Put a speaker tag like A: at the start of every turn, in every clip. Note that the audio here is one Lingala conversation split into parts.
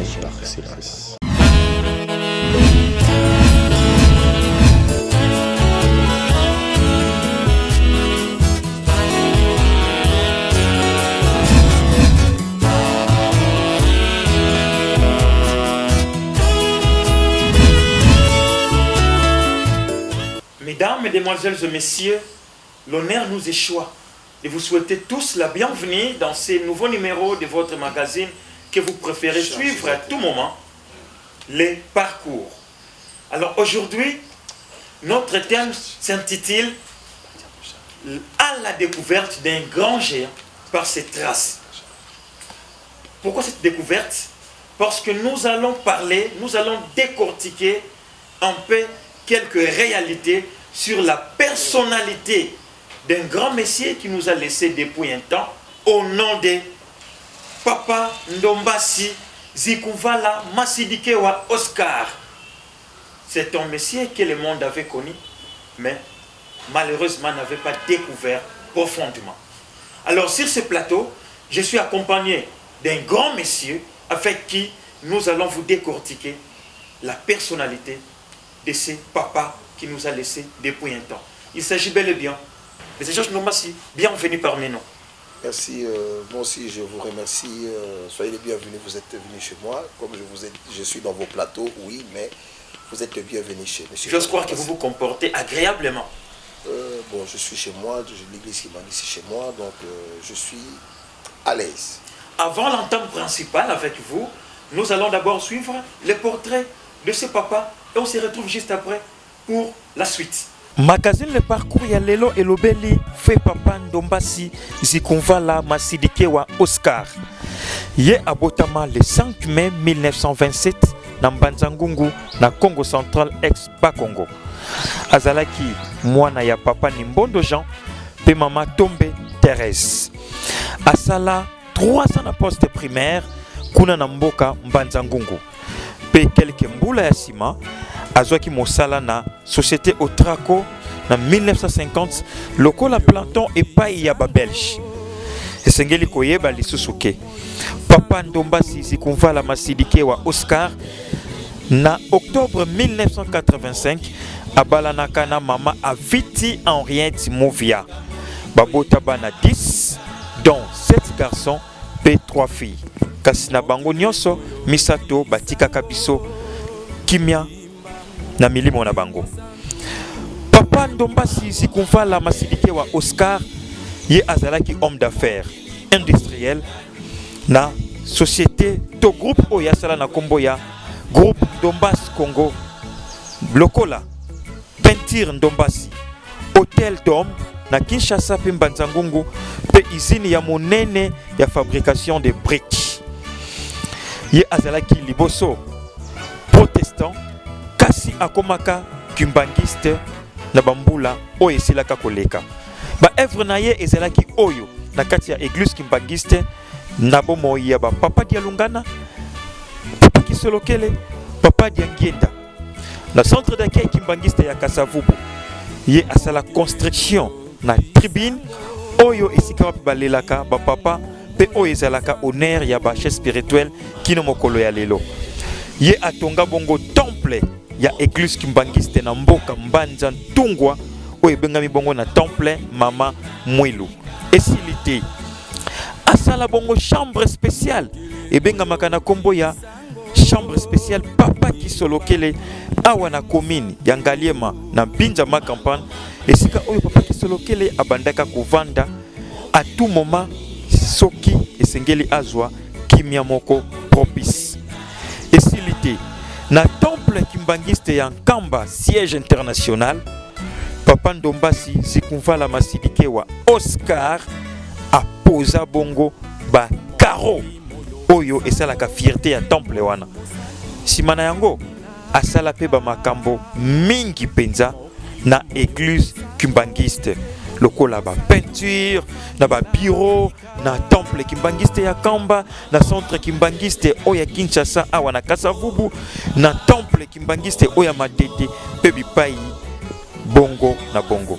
A: chaîne par excellence.
B: Mesdames, Mesdemoiselles et Messieurs, l'honneur nous échoit de vous souhaiter tous la bienvenue dans ces nouveaux numéros de votre magazine que vous préférez suivre à tout moment, les parcours. Alors aujourd'hui, notre thème s'intitule « À la découverte d'un grand géant par ses traces ». Pourquoi cette découverte? Parce que nous allons parler, nous allons décortiquer un peu quelques réalités sur la personnalité d'un grand messier qui nous a laissé depuis un temps au nom de Papa Ndombasi Zikunvala Masidikewa Oscar. C'est un messier que le monde avait connu, mais malheureusement n'avait pas découvert profondément. Alors sur ce plateau, je suis accompagné d'un grand monsieur avec qui nous allons vous décortiquer la personnalité de ce papa qui nous a laissé depuis un temps. Il s'agit bel et bien de Georges Ndombasi. Bienvenue parmi nous.
C: Merci, moi aussi je vous remercie. Soyez les bienvenus, vous êtes venus chez moi. Comme je suis dans vos plateaux, oui, mais vous êtes les bienvenus chez monsieur.
B: J'ose croire que vous vous comportez agréablement.
C: Bon, je suis chez moi, l'église qui m'a dit c'est chez moi, donc je suis à l'aise.
B: Avant l'entame principale avec vous, nous allons d'abord suivre les portraits de ce papa et on se retrouve juste après pour la suite.
D: Magazine Le Parcours ya lelo elobeli fait Papa Ndombasi Zikunvala Masidikewa Oscar. Ye abotama le 5 mai 1927 na Mbanza-Ngungu na Congo Central ex-Bakongo. Azalaki mwana ya papa Nimbondo Jean pe mama Tombe Thérèse. Asala 3 ans na poste primaire kuna na mboka Mbanza-Ngungu. Pe quelques mbula ya sima azwaki mosala na société Otraco na 1950 lokola planton epai ya babelge. Esengeli koyeba lisusuke Papa Ndombasi Zikunvala Masidikewa Oscar na octobre 1985 abalanaka na mama Aviti Henriette Movia. Babota bana 10 dont 7 garçons et 3 filles. Kasi na bango nyonso misato batikaka biso kimia na milimo na bango. Papa Ndombasi Zikunvala Masidikewa Oscar ye azalaki homme d'affaires industriel na société to groupe oyasala na kombo ya groupe Donbass Congo lokola peinture Ndombasi hôtel d'homme na Kinshasa pe Mbanza-Ngungu pe usine ya monene ya fabrication de briques. Ye azalaki liboso protestant kasi akomaka kimbangiste na bambula oyo esilaka koleka. Ba œuvre na ye ezalaki oyo na kati ya église kimbangiste na bomoi ya ba papa Dialungana, papa Kisolokele, papa Diangienda. Na centre d'accueil kimbangiste ya Kasavubu ye asala construction na tribune oyo esika balelaka ba papa pe oyo ezalaka honneur ya ba chef spirituel kino mokolo ya lelo. Ye atonga bongo temple ya église kimbangiste na mboka Mbanza Ntungwa oyo ebengami bongo na temple mama Mwilu. Esilité asala bongo chambre spéciale ebengamaka na kombo ya chambre spéciale papa Kisolokele awa na commune ya Ngaliema na Binjama campagne esika oyo papa Kisolokele abandaka kovanda à tout moment soki esengeli azwa kimia moko propice. Esilité na temple kimbangiste ya Nkamba siège international Papa Ndombasi Zikunvala Masidikewa Oscar aposa bongo ba karo oyo esalaka fierté ya temple wana. Simana yango asala pe ba makambo mingi penza na église kimbangiste lokola ba peinture na ba bureau na temple kimbangiste ya Kamba na centre kimbangiste oya Kinshasa awa na Kasavubu na temple kimbangiste oya Madede pe bipai bongo na bongo.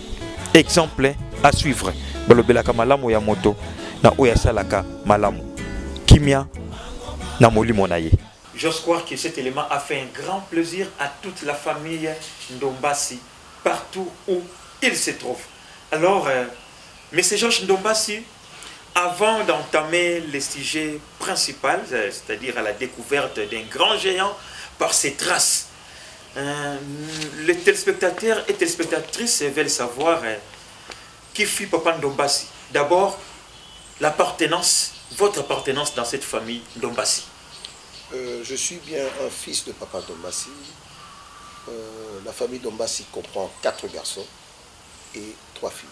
D: Exemple à suivre balobelaka malamu ya moto na oya salaka malamu kimia na molimo na ye.
B: J'ose croire que cet élément a fait un grand plaisir à toute la famille Ndombassi, partout où il se trouve. Alors, M. Georges Ndombassi, avant d'entamer le sujet principal, c'est-à-dire à la découverte d'un grand géant par ses traces, les téléspectateurs et téléspectatrices veulent savoir qui fut Papa Ndombassi. D'abord, l'appartenance, votre appartenance dans cette famille Ndombassi.
C: Je suis bien un fils de Papa Ndombassi. La famille Ndombassi comprend 4 garçons et 3 filles.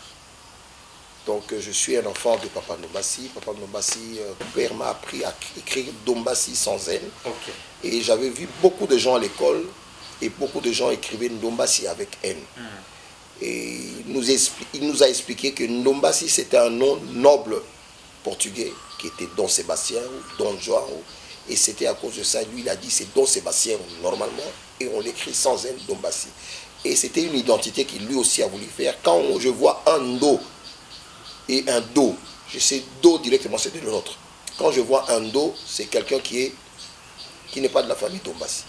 C: Donc je suis un enfant de Papa Ndombassi. Papa Ndombassi, père m'a appris à écrire Ndombassi sans N.
B: Okay.
C: Et j'avais vu beaucoup de gens à l'école et beaucoup de gens écrivaient Ndombassi avec N. Et il nous a expliqué que Ndombassi c'était un nom noble portugais qui était Don Sébastien ou Don João. Et c'était à cause de ça, lui il a dit c'est Don Sébastien normalement et on l'écrit sans N, Ndombassi. Et c'était une identité qu'il lui aussi a voulu faire. Quand je vois un Do et un Do, je sais Do directement c'est de l'autre. Quand je vois un Do, c'est quelqu'un qui n'est pas de la famille Ndombassi.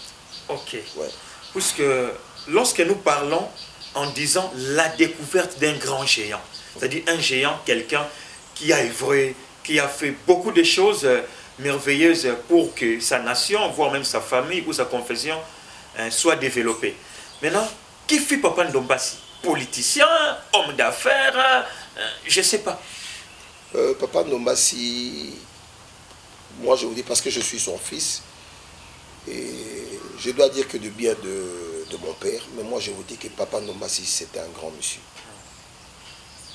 B: Ok.
C: Ouais.
B: Puisque lorsque nous parlons en disant la découverte d'un grand géant, c'est-à-dire un géant, quelqu'un qui a œuvré, qui a fait beaucoup de choses merveilleuses pour que sa nation, voire même sa famille ou sa confession soit développée. Maintenant, qui fut Papa Ndombassi? Politicien, homme d'affaires, je ne sais pas.
C: Papa Ndombassi, moi je vous dis parce que je suis son fils, et je dois dire que du bien de mon père, mais moi je vous dis que Papa Ndombassi c'était un grand monsieur.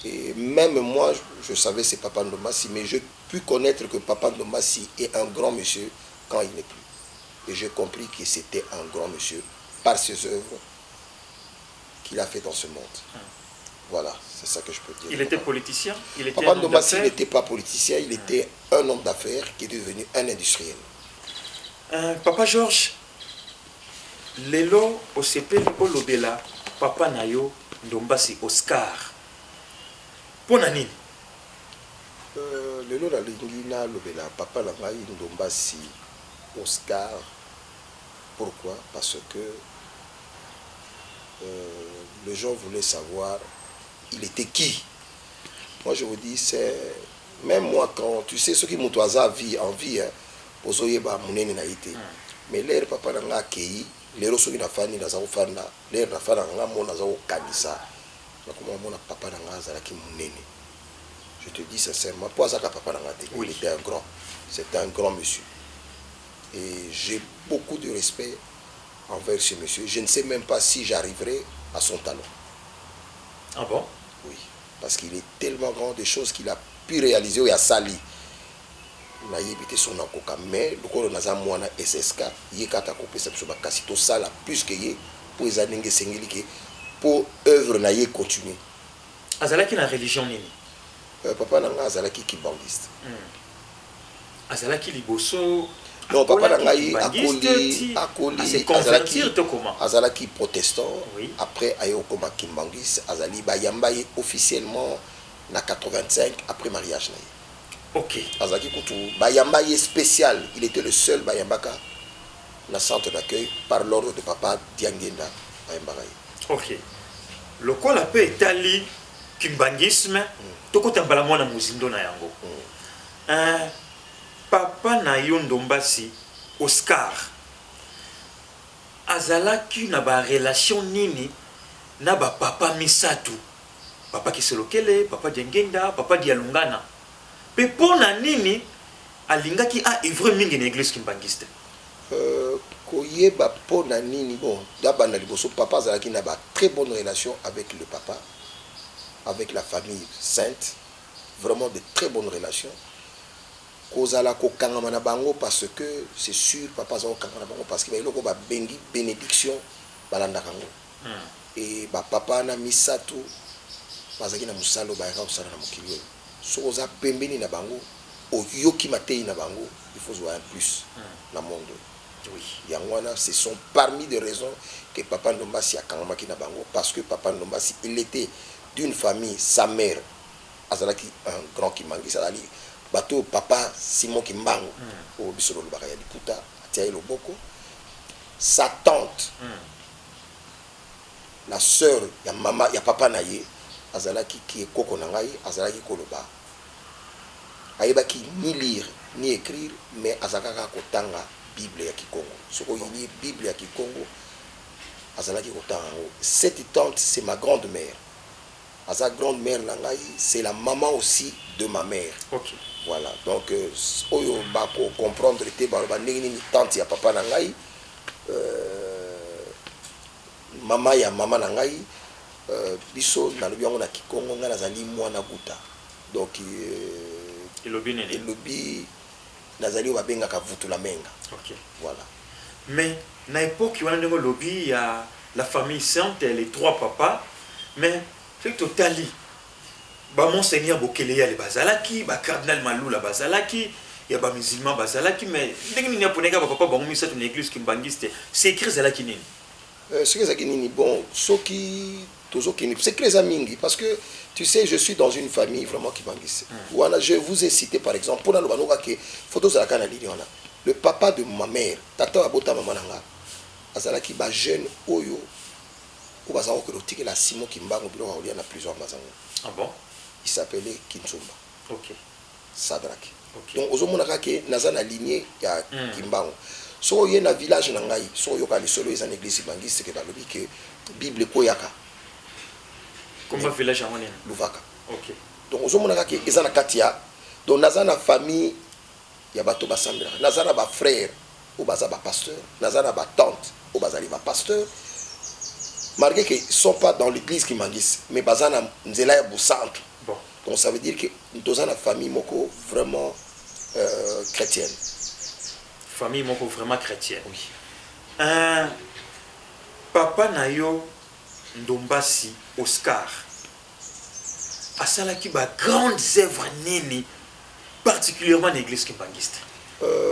C: Et même moi, je savais c'est Papa Ndombassi, mais je puis connaître que Papa Ndombassi est un grand monsieur quand il n'est plus. Et j'ai compris que c'était un grand monsieur par ses œuvres qu'il a fait dans ce monde. Voilà, c'est ça que je peux dire.
B: Il était politicien?
C: Papa Ndombassi n'était pas politicien, il était un homme d'affaires qui est devenu un industriel.
B: Papa Georges, lelo osepeli olobela Papa Nayo Ndombassi Oscar. Pona nini?
C: Lelo nalingi nalobela Papa Nangai Ndombassi Oscar. Pourquoi? Parce que les gens voulaient savoir il était qui. Moi je vous dis, c'est même moi quand tu sais ce qui m'ont vie en vie, osoyeba munene na ite. Mais l'air Papa Nanga kei, lero soki na fani na zawo fana, l'air na fana nga mona zawo kanisa. Na comment mona Papa Nanga zalaki munene. Je te dis sincèrement, pour ça Papa Nanga il était un grand. C'était un grand monsieur. Et j'ai beaucoup de respect envers ce monsieur. Je ne sais même pas si j'arriverai à son talent.
B: Ah bon?
C: Oui, parce qu'il est tellement grand des choses qu'il a pu réaliser ou à Sali. Na yebité son akoka, mais le corps naza mwana SSK, yekata kopé sepso ba kasito sala plus que yé pour les anenge sengeli pour œuvre na yé continuer.
B: Azalaki na religion nini?
C: Papa nanga azalaki kibangiste.
B: Azalaki liboso.
C: Non, Papa Nangai akoli
B: se convertir to comment?
C: Azalaki protestant.
B: Oui.
C: Après ayo koma kimbangis, azali bayambaye officiellement na 85 après mariage na.
B: Ok.
C: Azalaki kutu bayambaye spécial, il était le seul bayambaka na centre d'accueil par l'ordre de Papa Diangenda bayambaye.
B: Ok. Lokola pe etali kimbangisme tokotambala mwana muzindo na yango. Papa Nayo Ndombassi Oscar azalaki na ba relation nini na ba papa misatu, Papa Kiselokele, Papa Diangenda, Papa Dialungana. Pe pona nini alingaki a œuvre mingi na église kimbangiste?
C: Koyeba pona nini bon d'abord na liboso papa azalaki na ba très bonne relation avec le papa, avec la famille sainte, vraiment de très bonnes relations. Kozala ko kangama na bango parce que c'est sûr papa za ko kangama na bango parce que ba iloko ba bengi bénédiction balanda kango. Et ba papa na misato bazaki na musalo ba ka usana na mokili. So za pembeni na bango oyoki matei na bango, il faut jouer un plus na monde.
B: Oui.
C: Yangwana, ce sont parmi des raisons que Papa Ndombassi a kangama ki na bango parce que Papa Ndombassi il était d'une famille, sa mère azalaki un grand kimangisa ali bato papa Simon Kimbango au biso le bakaya liputa atia loboko sa tante la sœur ya mama ya papa na ye azalaki ki koko na ngai azalaki koloba ayebaki ni lire ni écrire mais azakaka kotanga Bible ya Kikongo soko yini Bible ya Kikongo azalaki kotanga. Cette tante c'est ma grand-mère. Sa grand-mère Langai, c'est la maman aussi de ma mère.
B: Ok.
C: Voilà. Donc, oyo bako comprendre te ba ni tante ya papa Langai, maman ya maman Langai, biso na lobi yango na Kikongo nga nazali mwana guta. Donc elobi nazali ba benga ka vutula menga.
B: Ok.
C: Voilà.
B: Mais na époque wana ndenge lobi ya la famille sainte les trois papas, mais c'est totali ba monseigneur Bokele ya le bazalaki, ba cardinal Malula bazalaki, ya ba musulman bazalaki, mais ndenge nini aponeka ba papa bango misa une église kimbangiste, c'est écrit zalaki nini?
C: C'est que zalaki nini bon, soki tozokini, c'est que mingi parce que tu sais je suis dans une famille vraiment kimbangiste. Voilà, je vous ai cité par exemple pour le banoka que photo zalaka na lili wana. Le papa de ma mère, tata abota maman nanga, azalaki ba jeune oyo ou bazango que la Simon Kimbango bilo a na plusieurs mazango.
B: Ah bon?
C: Il s'appelait Kinsumba.
B: OK.
C: Sadrak.
B: Okay.
C: Donc ozomona ke nazana lignée ya Kimbango. So ye na village na ngai, so yo ka lisolo eza église bangiste ke balobi ke Bible koyaka.
B: Comment village en ligne?
C: Luvaka.
B: OK.
C: Donc ozomona ke eza na katia. Donc nazana famille ya bato basambela. Nazana ba frère ou baza ba pasteur, nazana ba tante ou bazali ba pasteur. Malgré qu'ils ne sont pas dans l'église qui m'anguisse, mais bazana nzela ya centre.
B: Bon.
C: Donc ça veut dire que nous avons une famille moko vraiment chrétienne.
B: Famille moko vraiment chrétienne.
C: Oui.
B: Papa Nayo Ndombasi Oscar. Asalaki ba grandes œuvres nini particulièrement dans l'église kimbangiste.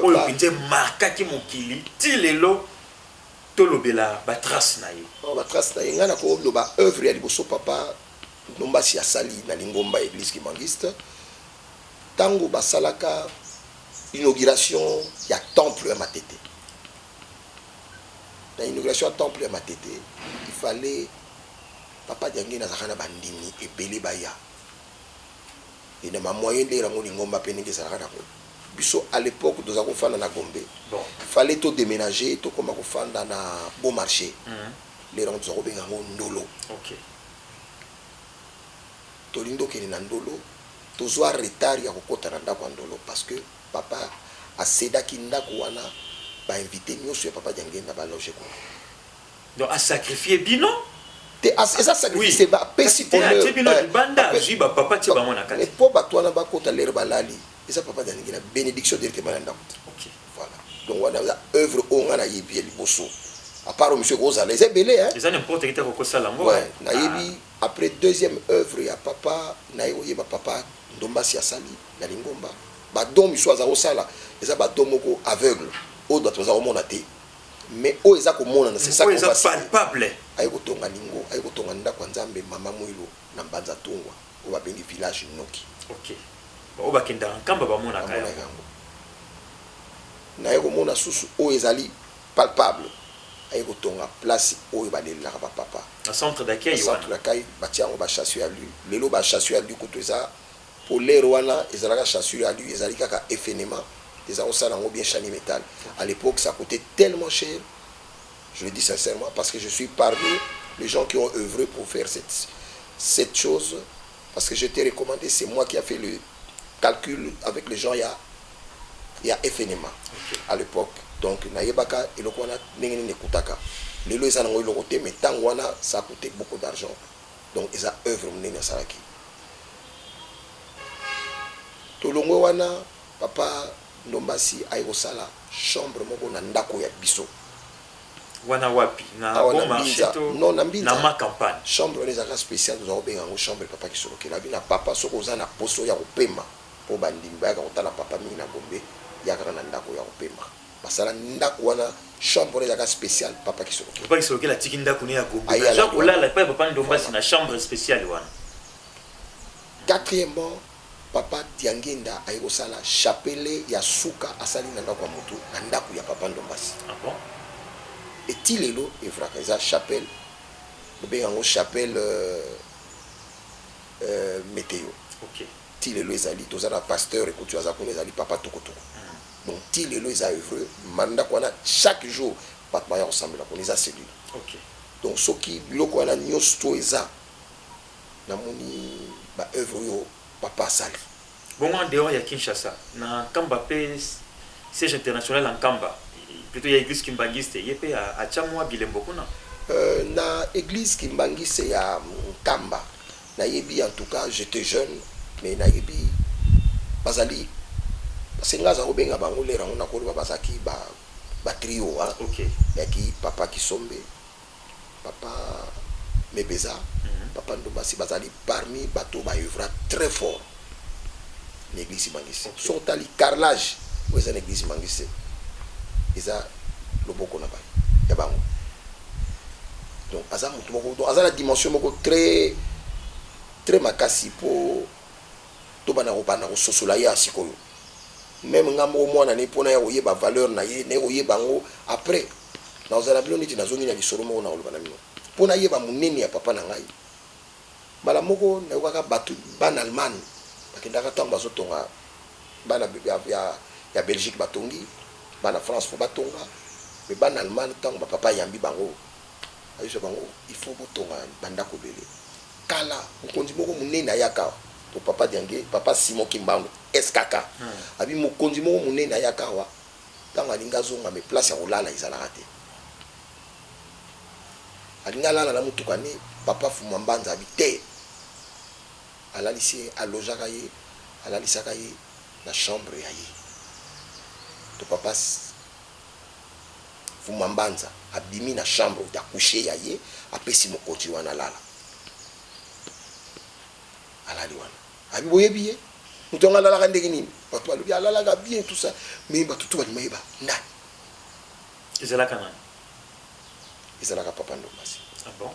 B: Oyo pinze markaki mokili ti lelo tolobela ba trace na ye.
C: Ba trace na ye ngana ko loba œuvre ya liboso papa Ndombasi asali na lingomba église kimbangiste. Tango basalaka inauguration ya temple ya Matete. Dans l'inauguration ya temple ya Matete, il fallait papa Diangi na zakana bandimi ebele baya. Et dans ma moyenne de rango lingomba penenge zakana ko. Biso à l'époque nous avons fait na Gombe.
B: Bon.
C: Fallait tout déménager, tout comme ko fanda na bon marché. Les rangs zo benga ndolo.
B: OK.
C: Tolindo keni na ndolo, tozwa retard ya kokota na ndako ndolo parce que papa a sedaki ndako wana ba invité nyoso ya papa Diangenda ba loger ko.
B: Donc a sacrifier bino
C: Te esa sacrifice ba pesi honneur.
B: Te bino banda jiba papa ti ba mona kati.
C: Et pour ba toana ba kota ler balali. Esa papa Diangenda bénédiction directement na ndako.
B: OK.
C: Voilà. Donc wana œuvre o ngana yebi liboso. À part monsieur Rosa les belé hein.
B: Les n'importe qui ko sala ngo.
C: Ouais, na yebi après deuxième œuvre ya papa na yeba papa Ndombasi asali na lingomba. Ba dom miso za osala, eza ba dom moko aveugle. O doit toza omona te. Mais o eza ko mona c'est ça qu'on va
B: palpable.
C: Ayeko tonga lingo, ayeko tonga ndako nzambe mama mwilo na mbanza tongwa. O ba bengi village Noki.
B: OK. Ba oba kenda nkamba ba mona kaya.
C: Na yeko mona susu o ezali palpable. Ayeko tonga place o ebaleli la papa.
B: Un centre d'accueil.
C: Un centre d'accueil batiango ba chasseur à lui. Lelo ba chasseur à lui kotoza pour l'air wana ezalaka chassure à lui ezalika ka effénement des osala ngo bien chani métal. À l'époque ça coûtait tellement cher. Je le dis sincèrement parce que je suis parmi les gens qui ont œuvré pour faire cette chose parce que je t'ai recommandé, c'est moi qui a fait le calcul avec les gens il y a effénement à l'époque. Donc nayebaka eloko wana ndenge ne kutaka. Lelo ezana ngo eloko te mais tango wana ça a coûté beaucoup d'argent. Donc ils a œuvre menene salaki. Tolongo wana papa Ndombasi ayosala chambre moko na ndako ya biso.
B: Wana wapi na bon marché to
C: non na mbinza
B: na ma campagne.
C: Chambre les agents spéciaux nous avons benga ngo chambre papa ki solo la bina papa soko za na poso ya kopema po bandimba ya kotala papa mingi na Gombe ya kana na ndako ya kopema. Basala ndako wana chambre les agents spéciaux papa ki solo.
B: Papa ki solo la tikinda kune ya Gombe. Jacques là la papa Ndombasi na chambre spéciale wana.
C: Quatrièmement papa Diangenda aiko sala chapelle ya suka asali na ndako moto na ndako ya papa Ndombasi.
B: Ah bon?
C: Et tilelo evraka eza chapelle bebengango chapelle météo.
B: OK.
C: Tilelo ezali tozala pasteur et coutu azakuna ezali papa tokotoko. Donc tilelo eza œuvre manda kwana chaque jour pat maya ensemble la connaisa cellule.
B: OK.
C: Donc soki biloko wana nyos to eza na moni ba œuvre yo papa sali.
B: Bon, en dehors, il y a Kinshasa. Dans Kamba, siège international en Kamba. Plutôt, il y a l'église Kimbangiste. Il y a à Tchamoua, Bilembo.
C: Na église Kimbangiste, il y a Kamba. Na yebi, en tout cas, j'étais jeune, mais na yebi, Bazali, c'est nga za obenga bango lera on a ko ba basaki ba trio hein.
B: OK.
C: Ya ki papa Kisombe, papa Mebeza, papa Ndombasi Bazali parmi bateau ba œuvre très fort. L'église Mangiste.
B: Okay.
C: Sont allés carrelage où est l'église Mangiste. Ils ont le beau qu'on a pas. Y a pas. Donc azam donc azam la dimension moko très très makasi pour to bana ko bana ko sosola ya sikoyo. Même ngamo mwana ne pona ya oyeba valeur na ye ne oyeba ngo après na ozala bilo niti na zongi na lisolo moko na ko bana mino. Pona yeba munene ya papa na ngai. Bala moko na ko batu ban Allemagne. Bakendaka tango bazotonga bana ya Belgique batongi bana France fo batonga mais bana Allemagne tango ba papa yambi bango ayiso bango il faut botonga bandako belé kala mokonzi moko munene ayaka to papa Diange papa Simon Kimbango SKK abi mokonzi moko munene ayaka wa tango alinga zonga mais place ya kolala izalaka te alinga lala na mutuka ne papa Fuma Mbanza habite alalisi alojaka ye alalisaka ye na chambre ya ye to papa Fuma Mbanza abimi na chambre ya coucher ya ye apesi mokonzi wana lala alali wana abi boyebi ye mutu anga lalaka ndenge nini bato balobi alalaka bien tout ça mais bato tu balima yeba ndani
B: ezalaka nani?
C: ezalaka papa Ndombasi.
B: Ah bon?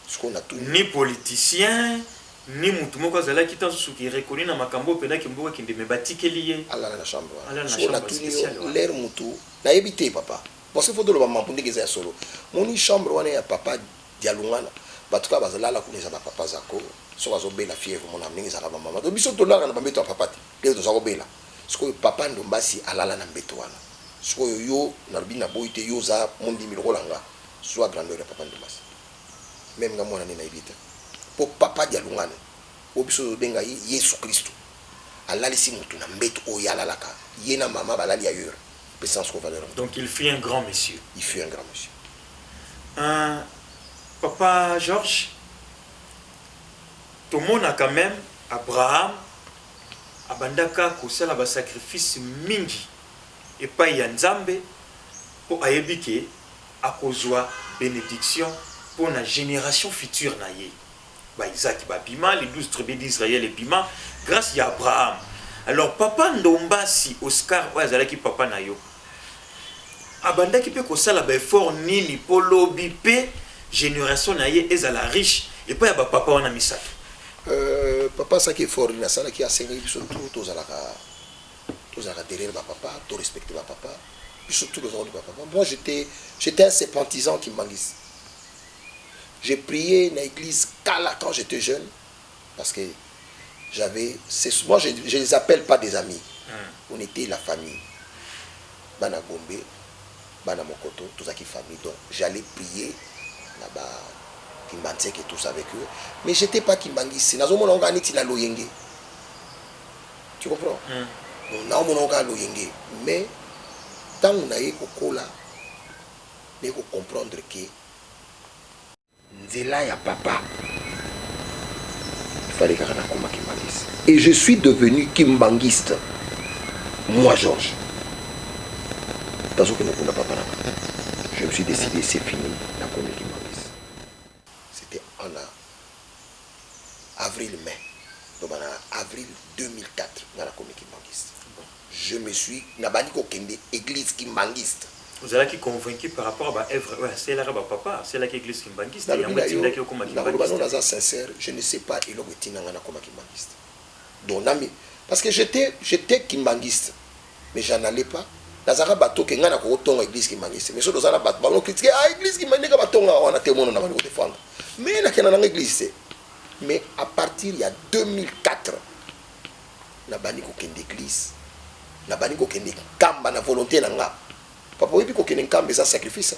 C: Ce qu'on a tout
B: ni politicien ni mutu moko azalaki ta suki reconnu na makambo pena kimboka kinde me batikeli ye
C: alala na chambre
B: Alala na
C: ce qu'on a
B: chambre
C: tout
B: spéciale,
C: l'air mutu na yebite papa parce que faut de le maman pour ndenge za solo moni chambre wana ya papa dialungana batuka bazalala kuneza ba papa zako so bazobela fièvre mona ndenge za mama do biso to lala na bambeto ya papa te leo to zakobela siko papa Ndombasi alala na mbeto wana siko yo na rubina boite yo za mondi milolanga soit grandeur ya papa Ndombasi même nga mwana ni na ibita pour papa dialungana obiso benga Yesu Kristo alalisi mutu na mbeto oyalalaka yena mama balali ailleurs puissance ko valeur.
B: Donc il fut un grand monsieur.
C: Il fut un grand monsieur.
B: Papa Georges, tout le monde a quand même Abraham abandaka kosala ba sacrifice mingi et pas yanzambe pour ayebike akozwa bénédiction pour la génération future na ye. Ba Isaac ba bima les 12 tribus d'Israël et bima grâce à Abraham. Alors papa Ndombasi Oscar azalaki papa na yo. Abandaki pe kosala ba effort nini polobi pe génération na ye ezala riche et pas ya ba papa wana misato.
C: Papa ça qui est fort na sala qui a enseigné surtout tous alaka derrière ba papa, to respecter ba papa, surtout les ordres de papa. Moi j'étais un sympathisant qui m'anguisse. J'ai prié dans l'église Kala quand j'étais jeune parce que moi je les appelle pas des amis. On était la famille. Bana Gombe, Bana Mokoto, tout ça qui famille. Donc j'allais prier là-bas, Kimbansek et tout ça avec eux. Mais j'étais pas Kimbangisi. Nazo mon onga niti na loyenge. Tu comprends? Non, mon onga loyenge. Mais tant on a eu kokola, il faut comprendre que Nzela ya papa. Il fallait que je sois Kimbangiste. Et je suis devenu Kimbangiste. Moi, Georges. Je me suis décidé, c'est fini, la comédie Kimbangiste. C'était en avril-mai. Donc en avril 2004, dans la comédie Kimbangiste. Je me suis... Nabani Kokende, église Kimbangiste.
B: Vous avez convaincu par rapport à l'œuvre, c'est là papa, c'est là l'église Kimbangiste.
C: Sincère, je ne sais pas, il y a comme Kimbangiste. Donc, Parce que j'étais kimbangiste, mais j'en allais pas. Nazara bato ke ngana ko tonga église kimbangiste. Mais so dozana bato ba critiquer église kimbangiste ba tonga wana témoin na ba ko défendre. Mais na kena na église. Mais à partir il y a 2004 na bani ko kende église. Na bani ko kende kamba na volonté na nga. Papa oui ko kende kamba ça sacrifice.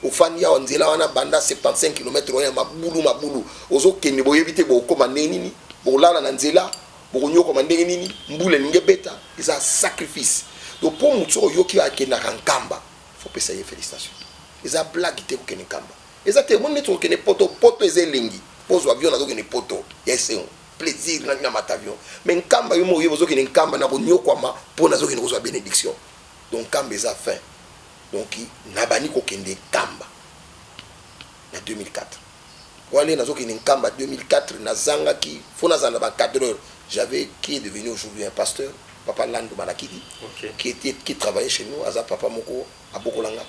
C: Au fan ya onzela wana banda 75 km oya mabulu ozo kende boyebite bo koma nini bo lala na nzela bo nyoko mandenge nini mbule ninge beta isa sacrifice. Donc pour mutsoro yoki akenda kankamba faut pesa ye félicitations. Isa blague te ko kende kamba. Isa te mon neto kende poto ezelengi. Pozo avion na kende poto. Yes plaisir na matavion. Mais nkamba yo mo yozo kende nkamba na ko nyoko ma pour na zo kende ko zo bénédiction. Donc kamba isa fin. Donc nabani ko kende kamba en 2004. Wale nazo kende kamba 2004 na zanga ki fona zanga ba 4 heures. J'avais qui est devenu aujourd'hui un pasteur, Papa Landou Malakidi, qui travaillait chez nous, Aza Papa Moko à Bokolanga.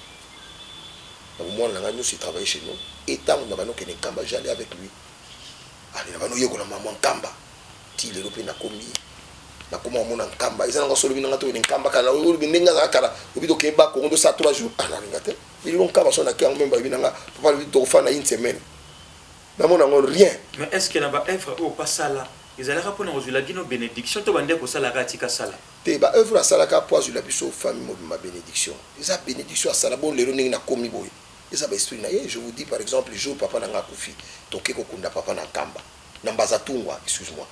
C: Au moins nous aussi travaillait chez nous. Et tant que nous kende kamba, j'allais avec lui. Allez, nous yeko na maman kamba. Ti le lope na komi. Na koma mona nkamba izana ngosolo bina ngato ni nkamba kana uli binenga zakala ubito keba ko ndo sa 3 jours ana ngate ili nkamba sona ki ngomba bina nga papa lui to fa na une semaine na mona ngol rien.
B: Mais est-ce que na ba œuvre au pas ça là ils allaient répondre aux la dino bénédiction to bande ko sala ka tika sala
C: te ba œuvre sala ka poise la biso famille ma bénédiction isa bénédiction sala bon lero ningi na komi boy isa ba esprit na ye. Je vous dis par exemple le jour papa na nga kufi toke ko kunda papa na kamba na mbaza tungwa excuse-moi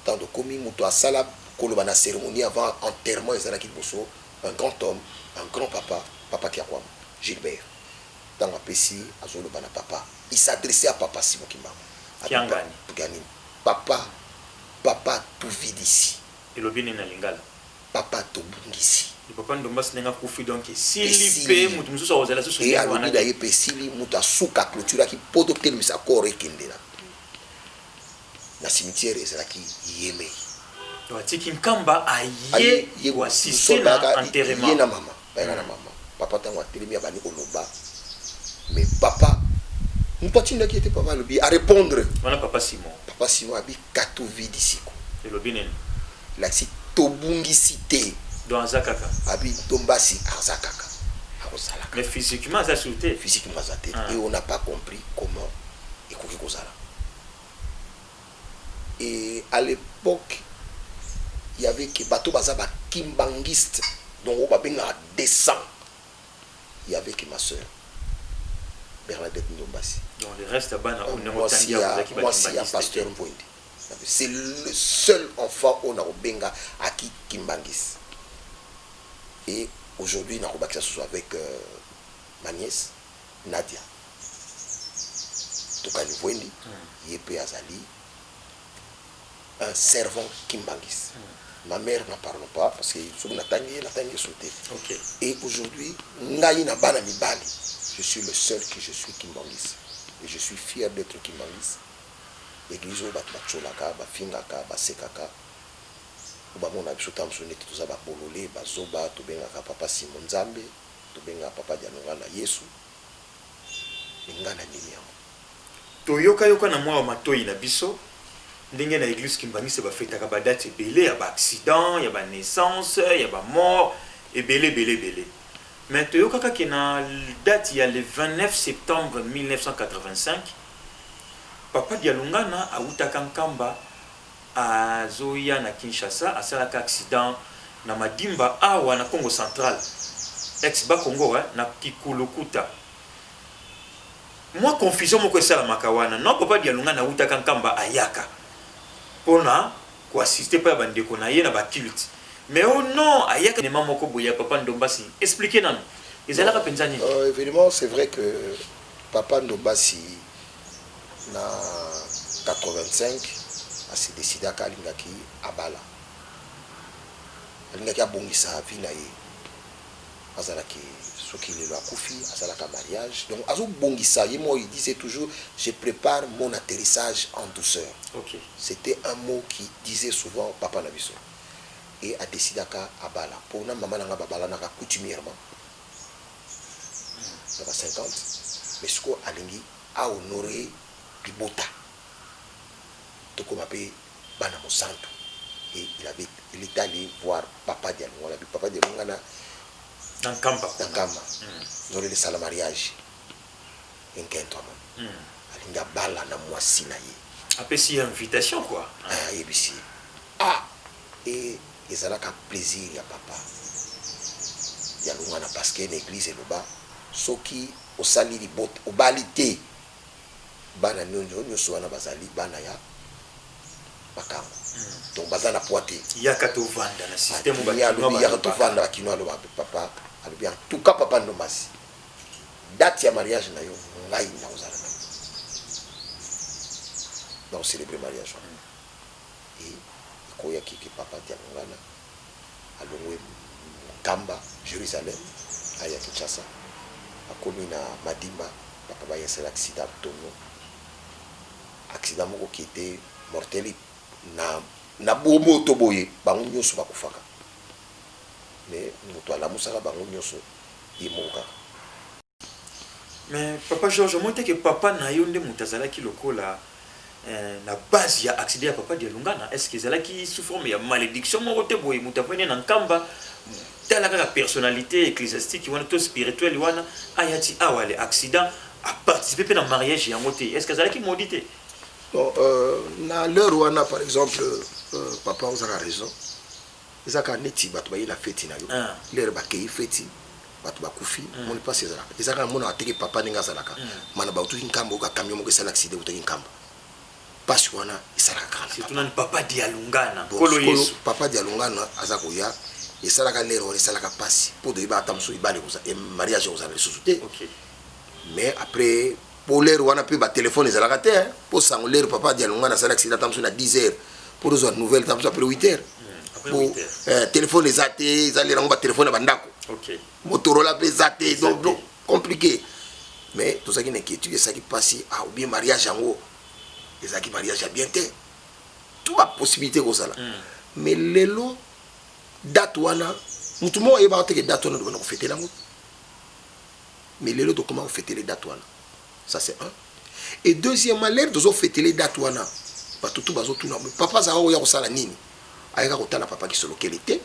C: tant de komi muto sala koloba na cérémonie avant enterrement ezalaki boso un grand homme un grand papa Kiakwam Gilbert dans la PC azoloba na papa il s'adressait à papa Simon Kimba Kiangani papa tout vide ici
B: et le bien na lingala
C: papa to bungisi
B: le papa ndombas nenga kufi donc sili pe mutu mususu ozala susu
C: et alobi da ye pe sili mutu asuka clôture ki poto telemisa koro ekendela na cimetière ezalaki yeme
B: Tiki Nkamba aye ou assister à l'enterrement.
C: Il y a maman, papa t'a enterré bani oloba. Mais papa, nous pas qui était papa le à répondre.
B: Voilà papa Simon.
C: Papa Simon abi kato vidi siko.
B: Et le binen.
C: La si tobungi cité.
B: Dans Azakaka.
C: Abi tombasi Azakaka.
B: Mais physiquement ça sauté.
C: Physiquement ça tête. Et on n'a pas compris comment écouter Kozala. Et à l'époque il y avait que bateau bazaba kimbangiste donc on va bien descend. Il y avait que ma soeur Bernadette Ndombasi.
B: Donc le reste bana on
C: moi aussi à pasteur Mvoindi. C'est le seul enfant on a benga à qui kimbangis. Et aujourd'hui on a soit avec ma nièce Nadia. Donc à Mvoindi, Yepé Azali un servant kimbangis. Ma mère n'en parle pas parce que je sauté.
B: Okay.
C: Et aujourd'hui, je suis le seul que je suis kimbangis. Et je suis fier d'être kimbangis. L'église où batcholaka, bafingaka, basekaka. Où mon abisso tamsonné tout ça bololé, bazoba, to bengaka papa Simon Nzambe, to benga papa Dianonga na Yesu. Ngana nini.
B: Toyoka yoka na mwa matoi na biso. Ndenge na église kimbangisi ba fetaka ba date belé ya ba accident ya ba naissance ya ba mort et belé mais toyoka kaka na date ya le 29 septembre 1985 papa Dialungana a utaka nkamba azoya na Kinshasa asalaka accident na madimba awa na Congo central ex ba Congo na Kikulukuta. Moi confusion moko esala makawana non papa Dialungana utaka nkamba ayaka pona ko assister pa bandeko na ye na ba culte mais oh non ayaka ne mamoko boya papa Ndombasi expliquez nous ezala ka penzani
C: évidemment c'est vrai que papa Ndombasi na 85 a se décidé à kalingaki abala alingaki abongisa vie na ye azalaki soki lelo akufi azalaka mariage donc azo bongisa ye moi il disait toujours je prépare mon atterrissage en douceur.
B: Okay.
C: C'était un mot qui disait souvent papa Nabiso et a décidé à abala pour na maman nga babala na coutumièrement dans 50 mais ce qu'on alingi a honoré libota to ko mapé bana mosanto Et il était allé voir Papa Dialungana. Papa Dialungana
B: dans Kamba.
C: Dans Kamba. Ils ont laissé le mariage. Un quinto. Il y a bala na moisi na ye.
B: Après c'est invitation quoi.
C: Ah, et puis ah, et ils ont un plaisir ya papa. Dialungana parce que l'église est là-bas. Ceux qui au sali di bot au balité. Bana nyonyo soana bazali bana ya bakam. Donc bazana poité.
B: Il y a kato vanda na système
C: il y a kato vanda qui no papa. Alors bien tout cas papa Ndombasi. Date ya mariage na yo ngai na ozala. Donc célébrer mariage. Et koya ki papa Dialungana alongwe Kamba Jérusalem aya Kinshasa akomi na Madimba papa ba yesela accident tono accident moko qui était mortel na bomo toboye bango nyoso bakufaka mais moto ala musaka bango nyoso imoka.
B: Mais papa Georges moi que papa na yo nde mutazala ki lokola na base ya accident ya papa Dialungana est-ce que zala ki sous forme ya malédiction moko te boye mutapene na Kamba telle la personnalité ecclésiastique wana to spirituelle wana ayati awale accident a participer dans mariage ya moté est-ce que zala ki maudité?
C: Bon, na l'heure wana par exemple papa vous avez raison ils a neti batu ba ila feti na yo l'heure ba kei feti batu ba kufi mon pas ces là ils a mona ateke papa ninga zalaka mana ba utu Nkamba ka camion mo ke sala accident utu Nkamba pas wana isalaka
B: c'est tout papa Dialungana
C: kolo yesu papa Dialungana azako ya isalaka l'heure isalaka passe pour de ba tamso ibale ko et mariage aux années sous-souté. OK. Mais après pour l'heure on a pu ba téléphone les alaka terre pour sang l'heure papa Dialungana ça l'accident tamso na 10h pour une nouvelle tamso après 8h pour téléphone les athées ils allaient ba téléphone bandako. OK. Motorola les athées donc compliqué mais tout ça qui n'inquiétude ça qui passe ah ou bien mariage en haut les acquis mariage à bien tout la possibilité comme ça là mais lelo date wana mutu mo e ba te que date wana doit fêter la mais lelo to comment fêter les dates wana ça c'est un et deuxièmement l'air de fêter les dates wana ba tout bazo tout mais papa za o ya ko sala nini ayaka ko tala papa qui solo quel était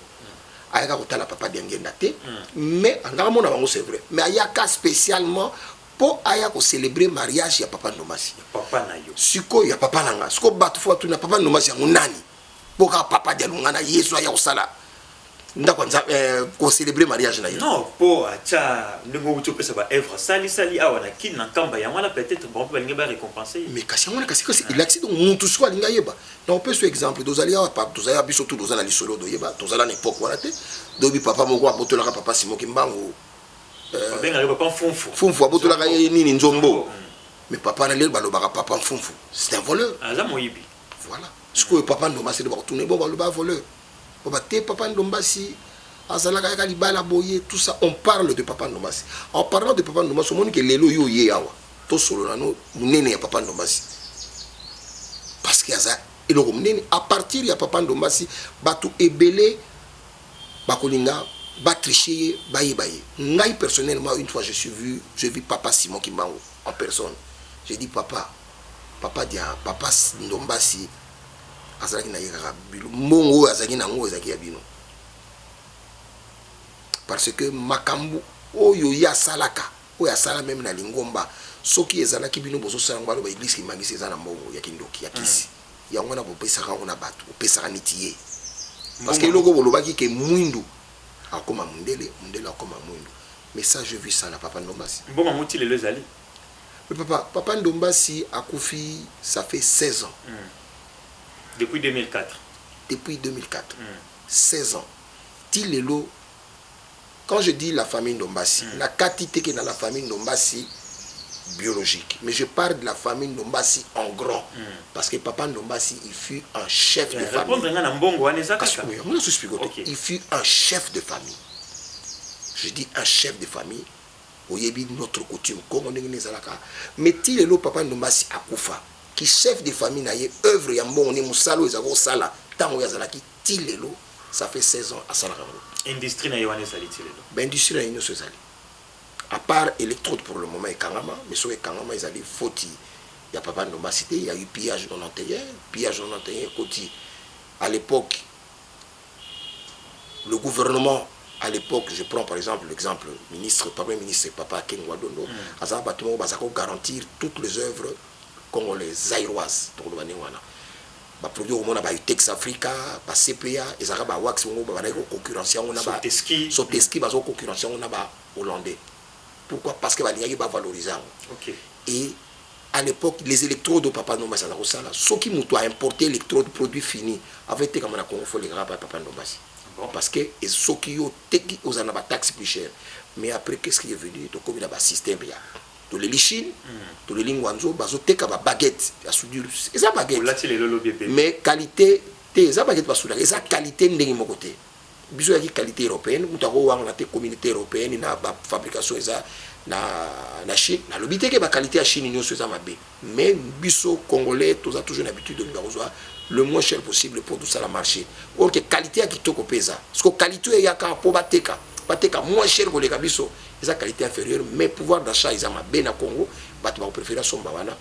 C: ayaka ko tala papa d'engenda te mais anga mona bango c'est vrai mais ayaka spécialement pour aya ko célébrer mariage ya papa Ndombasi
B: papa na yo
C: siko ya papa nanga siko batu fois tu na papa Ndombasi yango nani boka papa Dialungana Yesu aya ko sala ndako nza ko célébrer mariage na yo
B: non pour acha ndingo buto pesa ba œuvre sali awana kina Nkamba ya mwana peut-être bon ba linga ba récompenser
C: mais kasi mwana kasi il accident muntu siko linga yeba na on peut ce exemple dozali ya papa dozali biso tout dozala li solo do yeba dozala na époque wana te dobi papa moko abotola ka papa Simon Kimbangu
B: papa
C: Funfu abotolaka nini nzombo mais papa na lelo balobaka papa Funfu c'est un voleur
B: moyibi
C: voilà ce que papa Ndombasi de retourner bon baloba voleur ba te papa Ndombasi azalaka ka libala boye tout ça on parle de papa Ndombasi en parlant de papa Ndombasi on dit que lelo yo ye awa to solo nano munene ya papa Ndombasi parce que aza eloko munene à partir ya papa Ndombasi batu ebele bakolinga ba tricher baye. Ngai personnellement une fois j'ai vu papa Simon Kimbangu en personne. J'ai dit papa Ndombasi azaki na yeka bilo mongo azaki na ngo azaki ya bino. Parce que makambu oyo ya salaka oyo asala même na lingomba soki ezalaki bino bozo sala ngalo ba église ki mangisi ezana mbongo ya kindoki ya kisi. Ya ngona bo pesa ka ona batu opesa nitiye. Parce que loko bolobaki ke mwindu akoma mundele akoma mwindu mais ça je vis ça na papa Ndombasi
B: bon mamouti le zali
C: mais papa Ndombasi a koufi ça fait 16 ans
B: depuis 2004
C: 16 ans tilelo quand je dis la famille Ndombasi la quantité que dans la famille Ndombasi biologique mais je parle de la famille Ndombasi en grand parce que papa Ndombasi il fut un chef de famille il fut un chef de famille je dis un chef de famille oyebi notre coutume comme on est zalaka mais ti le papa Ndombasi akufa qui chef de famille na ye œuvre ya mbongo ni musalo ezako sala tango ya zalaki ti lelo ça fait 16 ans à salaka
B: industrie na yone sali ti lelo
C: ben industrie na yone so sali à part électrode pour le moment et Kangama mais sur Kangama ils allaient faute il y a papa Ndombasi il y a eu pillage 91 côté à l'époque le gouvernement à l'époque, je prends par exemple l'exemple premier ministre Papa Ken Wadondo, Azar Batumo Bazako garantir toutes les œuvres congolaises, zaïroises, pour le Banéwana. Ba produit au monde ba Tex Africa, ba CPA, ezaka ba wax ngo ba na concurrence on a ba Soteski ba concurrence on a ba hollandais. Pourquoi? Parce que ba liaki ba valoriser.
B: OK.
C: Et à l'époque, les électrodes au Papa Ndombasi à la Rosala, ceux qui m'ont importé électrodes produits finis, avaient été comme un Congo, les gars, Papa Ndombasi. Parce que ceux qui ont été aux anabas taxes plus cher. Mais après, qu'est-ce qui est venu? Donc, comme il y a un système, il y a de l'Elichine, de l'Elingwanzo, il y a une baguette, il y a soudure. Et ça, baguette. Mais qualité, ça baguette, il y a qualité de mon côté. Il y a une qualité européenne, il y a une communauté européenne, il y a une fabrication. Na Chine, na l'obité que la qualité à Chine nous sommes mais biso congolais tous a toujours l'habitude de besoin le moins cher possible pour tout ça la marché. Or que qualité à kitoko pesa. Parce que qualité ya ka po bateka moins cher pour les biso, esa qualité inférieure mais pouvoir d'achat ils ama ben na Congo, bato ba préférer somba wana.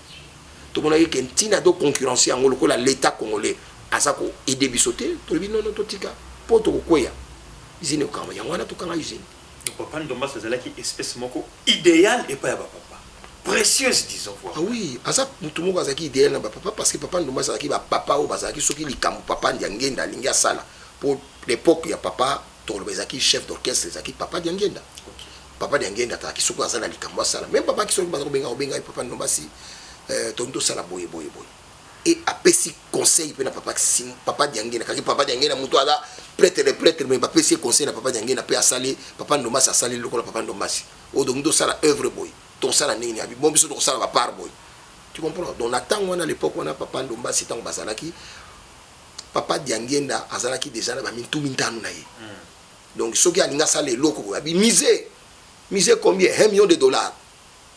C: Tout le monde que ntina do concurrence en ngolo la l'état congolais asako aider bisoté, to bi non totika po to koya. Izine ko kama yangwana to kanga izine.
B: Papa Ndombasi c'est une espèce idéale et pas papa. Précieuse, disons.
C: Ah oui, tout le monde a idéal na papa parce que Papa Ndombasi c'est papa ou bazaki soki likambo papa ndiangenda lingia sala. Pour l'époque il y a papa Tolobezaki chef d'orchestre zaki papa ndiangenda. Papa ndiangenda ta ki soki azana likambo sala. Même papa qui soki bazako benga Papa Ndombasi tonto sala boye. Et après si conseil pe na papa ndiangenda kaki papa ndiangenda muto ala prêtre mais papa si conseil na papa ndiangenda pe asali Papa Ndombasi asali lokola Papa Ndombasi o donc do sala œuvre boy ton sala nini abi bon biso do sala ba part boy tu comprends donc attends on à l'époque on a Papa Ndombasi tant bazalaki papa ndiangenda azalaki déjà na ba mintu mintanu na ye donc soki alinga sala loko abi miser combien 1 million de dollars.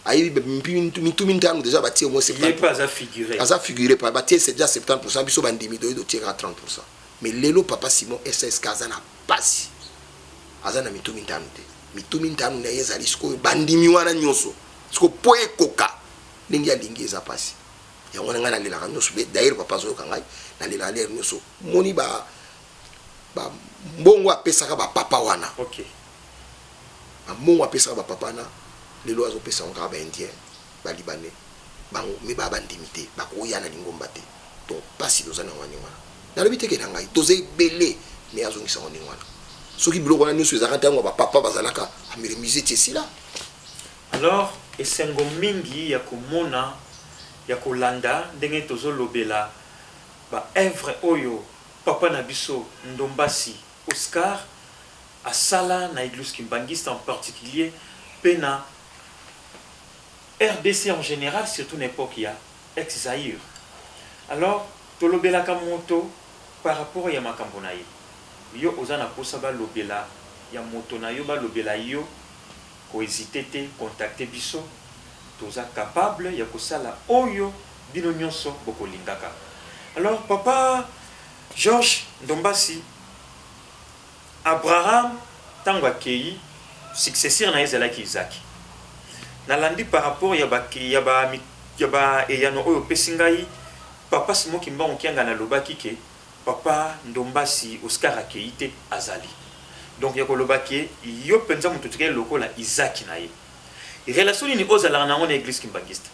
C: Aïe, mintu mintanu déjà bâti au moins 70%.
B: Il n'est pas à figurer.
C: À figurer, pas bâti c'est déjà 70%, puis ça bandimi de tirer à 30%. Mais l'élo Papa Simon SS Kazana passe. Azana mintu mintanu te. Mintu mintanu na yeza lisko bandimi wana nyoso. Sko poe koka. Lingi eza passe. Ya wana ngana lela nyoso d'ailleurs papa zo kangai na lela ler nyoso. Moni ba mbongo apesaka ba papa wana.
B: OK.
C: Mbongo apesaka ba papa na les lois ont payé encore indien, libanais, mais pas bandimité, bakoya na lingomba te. Donc pas si nous en avons wana. Na le bité que nangai, tozé belé, mais azongi sa wana wana. Ceux qui bloquent nous sur arrêter moi papa bazalaka, amire musée tesi là.
B: Alors, esengo mingi ya komona ya kolanda ndenge tozo lobela ba œuvre oyo papa na biso Ndombasi Oscar asala na église kimbangiste en particulier pena RDC en général, surtout une époque, il y a ex-Zaïre. Alors, Tolobela Kamoto, par rapport à Yamakambonaï, yo ozana posaba lobela, Yamoto na yo ba lobela yo, ko hésiter te, contacter biso, toza capable, ya kosala oyo, bino nyonso, boko lingaka. Alors, papa Georges Ndombasi, Abraham, Tangwa Kei, successeur na ezalaki Isaac. Nalandi par rapport yaba eyano oyo pesingai papa Simon Kimba onkianga na lobaki ke papa Ndombasi Oscar akeite azali. Donc yako lobaki yo penza mutu tike lokola Isaac na ye. Relation ni ozala na ngone église kimbangiste.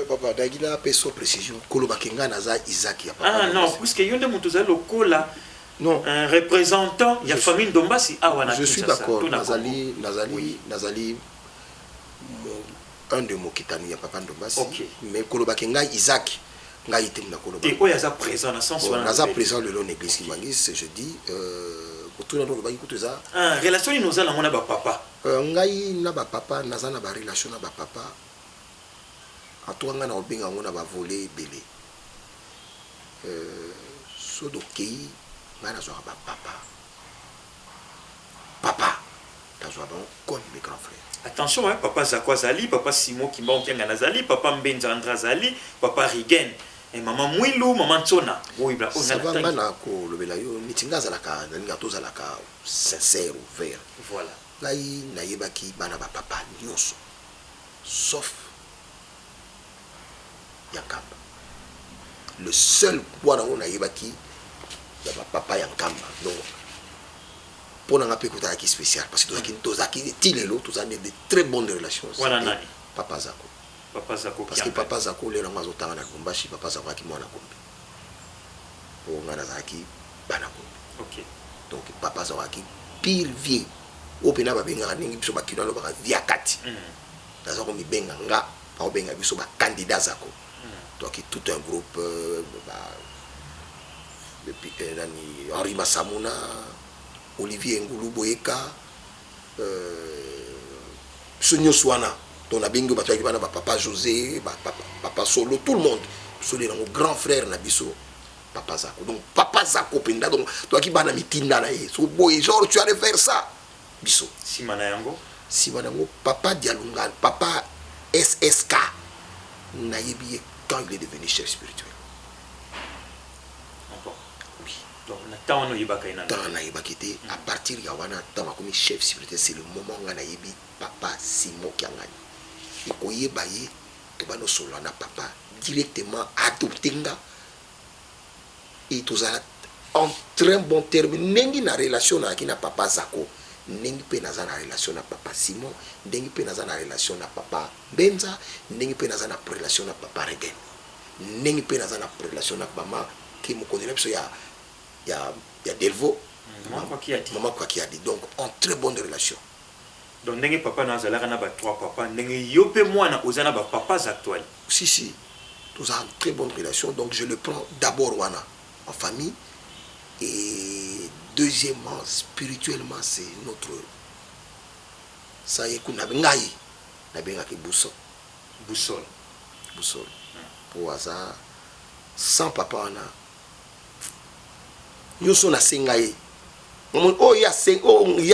C: Papa dagina peso précision kolobakenga na za Isaac ya papa.
B: Ah non, puisque yonde mutu za lokola non un représentant ya famille Ndombasi awana.
C: Je suis d'accord. Nazali un de mots qui t'a mis à Papa Ndombasi.
B: Okay.
C: Mais kolobake ngai Isaac ngai item na kolobake.
B: Et oyaza présent dans sens
C: wana. Naza présent le long église kimbangiste, je dis autour de lobaki kutuza.
B: Ah relation ni nozala mona ba papa.
C: Ngai na ba papa naza na ba relation na ba papa. Atoanga na obenga ngona ba voler belé. So do kei nga na zo ba papa. Papa tazo ba comme mes grands frères.
B: Attention, hein, papa Zakwa Zali, papa Simon Kimba Onkianga Nazali, papa Mbenza Andra Zali, papa Rigen, et maman Mouilou, maman Tsona. Oui, bla,
C: ça va mana ko lobela yo mitinga zalaka na to zalaka sincère ouvert.
B: Voilà.
C: Ngai na yebaki bana ba papa nyonso. Sauf Yankamba. Le seul wana on a yebaki ya ba papa Yankamba. Donc pour nous appeler qui spécial parce que tous qui tilelo tous de très bonnes relations. Papa Zako.
B: Papa Zako.
C: Parce que Papa Zako les langues autant na Kumbashi Papa Zako qui moi na Kumbi. Pour ngana Zaki bana Kumbi.
B: OK.
C: Donc Papa Zako qui pire vieux. Au pena ba benga ningi biso ba kilo ba via kati. Zako mi benga nga ba benga biso ba candidat Zako. Donc tout un groupe depuis Henri Massamuna, Olivier Ngoulou Boyeka, Sonyo Swana, dont Abingo Batouakibana, Papa José, Papa Solo, tout le monde. Ce sont les grands frères Nabiso, Papa Zako. Donc Papa Zako Penda, donc toi qui bana mitinda na ye, so boy genre tu allais faire ça. Biso.
B: Simanayango.
C: Simanayango, Papa Dialungan, Papa SSK, Nayebi quand il est devenu chef spirituel. À partir de comme chef spirituel, c'est le moment où on a Papa Simon Kiangani. Et quand il y a papa directement adopté. Et tout ça en très bon terme. Nengi na relation avec Papa Zako. Nengi pe na relation avec Papa Simon. Nengi pe na relation avec Papa Benza. Nengi pe na relation avec Papa Regen. Nengi pe na relation avec Maman qui me connaît. Il y a Delvo, Maman qui a dit. Donc, en très bonne relation.
B: Donc, n'est papa n'a pas trois papas, n'est yopé moi n'a osé n'a pas papas actuels.
C: Si, nous avons une très bonne relation. Donc, je le prends d'abord wana en famille et deuxièmement spirituellement c'est notre. Ça y est qu'on a bengaï, na bengaï boussole. Pour ça, sans papa wana. Nous sommes à Sengaï. Oh, il y a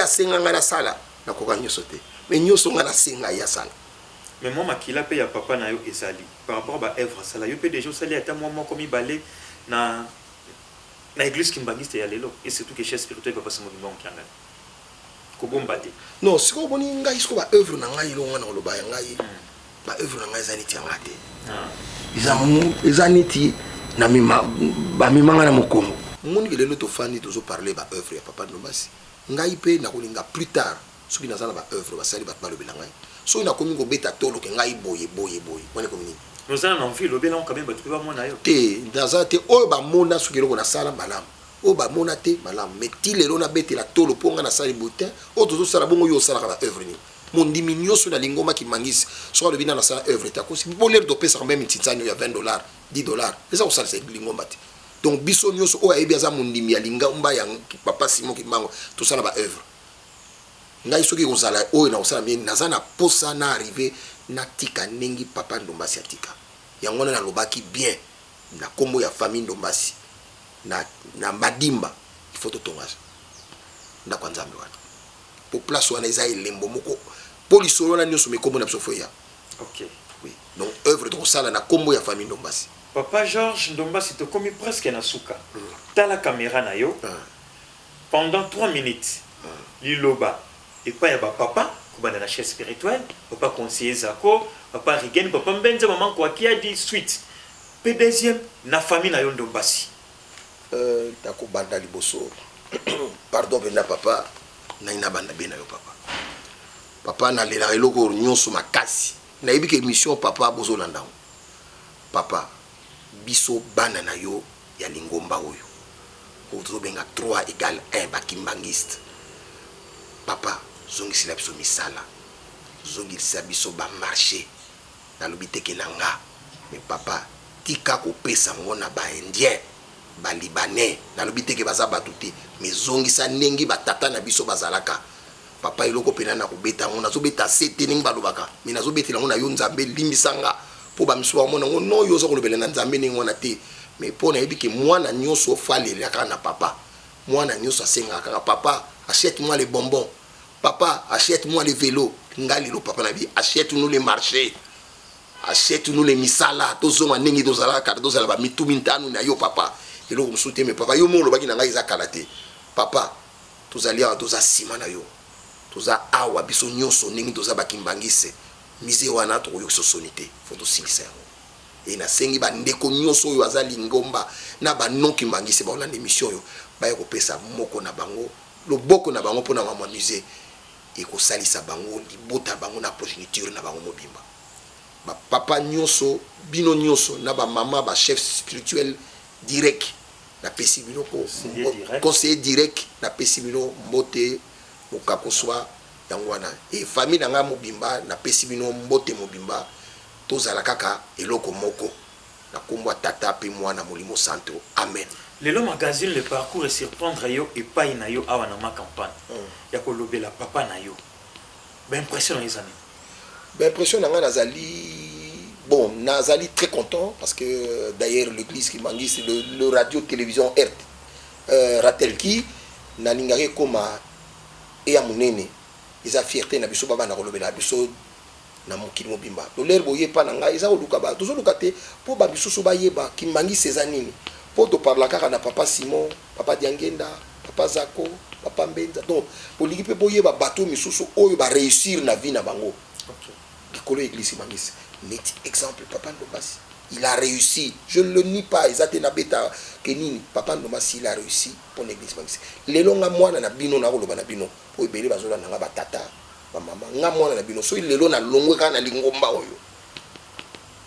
C: Sengaï na sala. Na koka nyoso te. Mais nous sommes à Sengaï à sala.
B: Mais moi, makila pe ya papa na yo ezali. Par rapport à œuvre sala, yo pe déjà sali ata moi comme il balé na église kimbangiste ya lelo. Et surtout que chef spirituel papa Simon Kimbanganga. Ko bomba te. Non, si ko boni ngai ko ba œuvre na ngai lo ngana lo ba ngai. Ba œuvre na ngai zaniti ngate. Izaniti na mima ba mimanga na mokongo. Mon que les fani toujours parler ba œuvre ya papa Ndombasi ngai pe na kolinga plus tard soki nazana ba œuvre ba sali ba balo belangai so na komi ko beta tolo ke ngai boye wana komi nous allons en ville obela quand même ba tu ba mona yo te ndaza te o ba mona soki loko na sala malam o ba mona te malam mais ti lelo na beta la tolo ponga na sali butin o tozo sala bongo yo sala ba œuvre ni mon diminio sur la lingoma qui mangis so le bina na sala œuvre ta ko si bo l'air de pesa même titsanyo ya $20 $10 et ça on sala c'est lingoma te. Donc biso nyoso o ayebi aza mondimi ya linga umba ya papa Simon Kimbango tout ça na ba œuvre ngai soki kozala o na osala mien nazana posa na arriver na tika nengi papa Ndombasi atika yango na lobaki bien na kombo ya famille Ndombasi na madimba il faut to tongaza na kwa nzambe wana pour place wana eza elembo moko polisolo na nyoso mekombo na biso foya. OK, oui. Donc œuvre de sala na kombo ya famille Ndombasi. Papa Georges Ndombasi te commis presque na suka. T'as la caméra na yo. Pendant 3 minutes. Liloba. Et pas yaba papa, kubana na chef spirituel, papa conseiller Zako, papa Rigen, papa Mbenza, maman quoi qui a dit suite. Pe deuxième na famille na yo Ndombasi. Tako banda liboso. Pardon benda papa, na ina banda bena yo papa. Papa na lela eloko nyonso makasi. Na yebi ke mission papa bozo landa. Papa biso bana na yo ya lingomba oyo ozo benga 3 = 1 bakimbangiste papa zongisi la biso misala zongisi biso ba marché na lobiteke nanga mais papa tika ko pesa ngona ba indien ba libanais na lobiteke baza batuti mais zongisa nengi batata na biso bazalaka papa eloko pena na kobeta ngona zo beta sete ningi balobaka mais nazo betela ngona yo nzambe limbisanga pour bamisuwa mona ngo no yo zo kolobela na nzambe ningi ngona te mais pona yebi ke mwana nyoso falela kana papa mwana nyoso asenga kaka papa achète-moi les bonbons papa achète-moi les vélos ngali lo papa na bi achète-nous les marchés achète-nous les misala tozonga ningi tozala ka tozala ba mitumi ntanu na yo papa eloko msute mais papa yo molo baki na ngai za kalate papa tozali a toza sima na yo toza awa biso nyoso ningi toza bakimbangise mise wana to yo sosonité faut sincère et na sengi ba ndeko nyoso yo azali ngomba na ba non kimbangise ba ona émission yo ba ko pesa moko na bango
C: loboko na bango pona m'amuser et ko salisa bango libota bango na progéniture na bango mobimba ba papa nyonso bino nyonso na ba mama ba chef spirituel direct na pesi bino ko conseiller direct na pesi bino mbote mokako swa yango wana et famille na nga mobimba na pesi bino mbote mobimba tozala kaka eloko moko na kombo tata pe mwana molimo santo amen.
B: Lelo magazine le parcours et surprendre yo et pas na yo awana ma campagne ya ko lobela papa na yo ben impression les amis
C: ben impression na nga nazali bon nazali très content parce que d'ailleurs l'église qui mangis le radio télévision Ratelki na lingare koma et ya munene ils a fierté na biso baba na ko lobela biso na mokili mobimba lo ler boye pa na nga eza oluka ba tozo lukate po ba biso so ba yeba ki mangis ces années pour te parler car na papa Simon, papa Diangenda, papa Zako, papa Mbenza. Donc, pour l'équipe pour y bateau misusu oyo ba réussir na vie na bango. OK. L'école église mangis. Net exemple papa Ndombasi. Il a réussi. Je ne le nie pas. Ils na beta kenini papa Ndombasi il a réussi pour l'église mangis. Les longa mwana na bino na koloba na bino. Po ebele bazola na ba tata, ba mama. Nga mwana na bino. So il lelo na longwe kana lingomba oyo.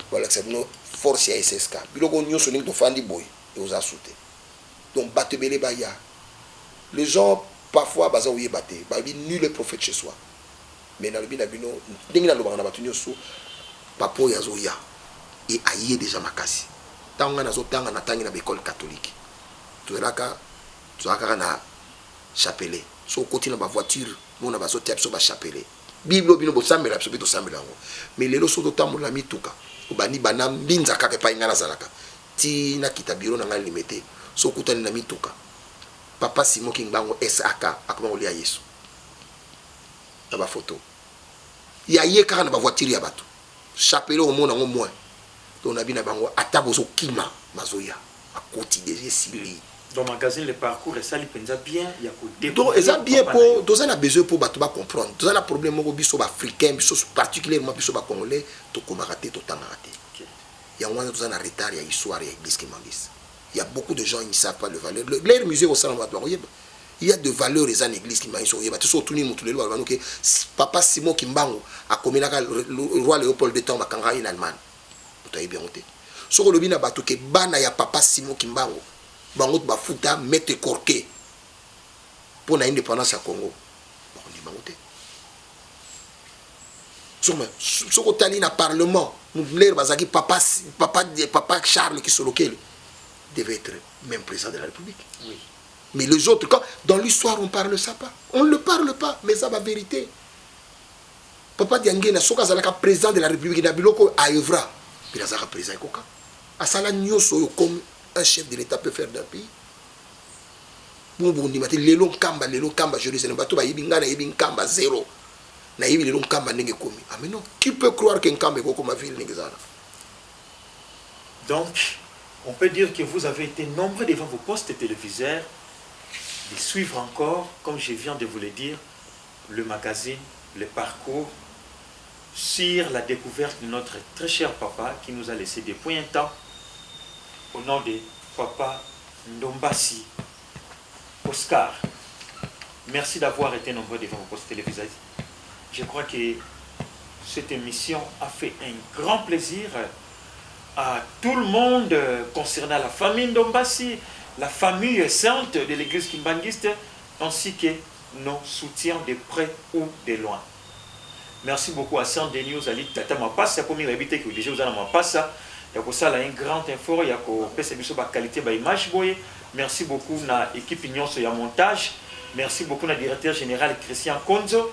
C: Voilà c'est no force ya SSK. Biloko nyonso ning to fandi boy. Et aux assoûtés. Donc, batebele baya. Les gens, parfois, baza ouye bate. Babi, nul est prophète chez soi. Mais dans le binabino, n'ingina lo bangana batunyo sou, papo yazo ya. Et aïe déjà makasi. Tanga nazo tanga na tangi na l'école catholique. Tu verras na chapelet. So côté na ba voiture, mon na bazo tiap so ba chapelet. Bible bino bo sambela so bito sambela ngo. Mais lelo so to tambola mituka. Obani bana mbinza kake pa ingana zalaka. Ti na kitabiro na ngali limité so kutani na mituka papa Simon Kingbango SAK akoma olia Yesu na ba photo ya yeka na ba voiture ya bato chapelo au monde en moins donc na bina bango atabo so kima mazoya akoti déjà sibili
B: dans magazine le parcours et ça li penza bien ya ko
C: donc ça bien pour dans un besoin pour bato ba comprendre dans un problème mo biso ba africain biso particulièrement biso ba congolais to komaraté to tangaraté. Il y a un retard, il y a histoire, il y a l'église qui mangis. Il y a beaucoup de gens qui ne savent pas le valeur. L'air musée au salon, il y a de valeurs les en église qui mangis. Papa Simon Kimbango a commis le roi Léopold de Tom à Kangaï en Allemagne. Vous avez bien noté. Sur le bina bateau que bana ya papa Simon Kimbango, bango ba futa mette corqué pour l'indépendance à Congo. On dit bangoté. Sur le tali na parlement. Papa Charles qui devait être même président de la République. Oui. Mais les autres, quand dans l'histoire on ne parle ça pas. On ne le parle pas, mais ça va vérité. Papa Diangena, Soka Zalaka, président de la République, Nabiloko a Evra. Puis Lazara président Koka. Asala Nyoso, comme un chef de l'État peut faire d'un pays. Bon, les longs kamba, Jérusalem, bateau, Yibingana, Yibinkamba, zéro. Ah mais non, qui peut croire qu'un camp est comme ma ville?
B: Donc, on peut dire que vous avez été nombreux devant vos postes téléviseurs de suivre encore, comme je viens de vous le dire, le magazine, le parcours sur la découverte de notre très cher papa qui nous a laissé des points en temps au nom de Papa Ndombasi Oscar. Merci d'avoir été nombreux devant vos postes téléviseurs. Je crois que cette émission a fait un grand plaisir à tout le monde concernant la famille Ndombasi, la famille sainte de l'église kimbanguiste, ainsi que nos soutiens de près ou de loin. Merci beaucoup à Sandé News, à Tata Mapassa, pour m'inviter que déjà vous allez Mapassa. Il y a ça un grand effort, il y a la qualité de l'image. Merci beaucoup à l'équipe Ignon sur le montage. Merci beaucoup à directeur général Christian Konzo.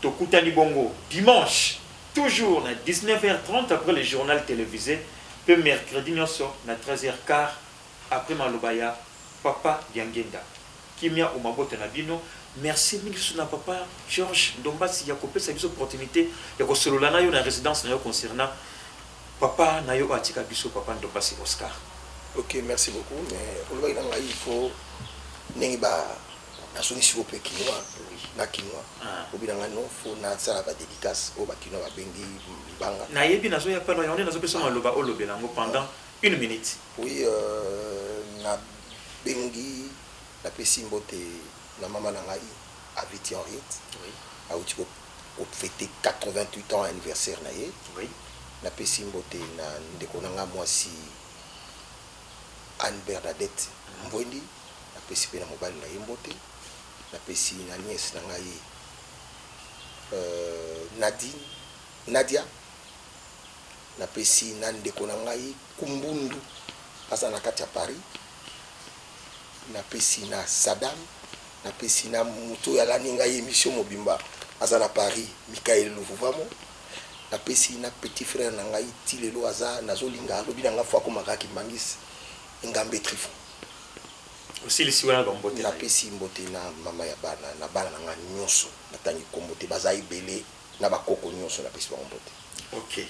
B: Tokutani Bongo, dimanche, toujours à 19h30 après le journal télévisé, puis mercredi, à 13h15 après Malobaya, Papa Diangenda. Kimia Omabote Nabino, merci à Papa Georges Ndombasi, il y a coupé cette opportunité, il y a Sololana, il y a une résidence concernant Papa Nayo Atika Biso, Papa Ndombasi Oscar.
C: Ok, merci beaucoup, mais il faut. Na soni si ope kinoa na kinoa obinanga no fo na sala ba dédicace o ba kinoa ba bengi libanga
B: na yebi nazo ya pa no yone nazo pesa maloba olobela ngo pendant 1 minute.
C: Oui, na bengi na pesi mbote na mama na ngai Aviti Henriette.
B: Oui.
C: Auti ko fêter 88 ans anniversaire na ye.
B: Oui.
C: Na pesi mbote na ndeko na nga mwasi Anne Bernadette Mbwendi. Na pesi pe na mobali na ye mbote. Na pesi na nièce na ngai Nadia. Na pesi na ndeko na ngai Kumbundu aza na kati ya Paris. Na pesi na Sadam. Na pesi na muto ya lani ngai émission mobimba aza na Paris Michael Louvuvamo. Na pesi na petit frère na ngai Tilelo aza nazolinga alobi na nga fwa ko makaki mangisi Ngambe Trifon.
B: Aussi les siwana gambote.
C: Na pesi mbote na mama ya bana na bana na nga nyonso natangi kombote bazai belé na bakoko nyonso na pesi mbote.
B: OK.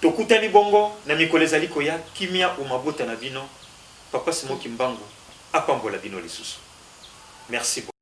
B: Tokutani bongo na mikolo ezali koya kimia umabota na bino. Papa Simo Kimbangu apambola bino lisusu. Merci beaucoup.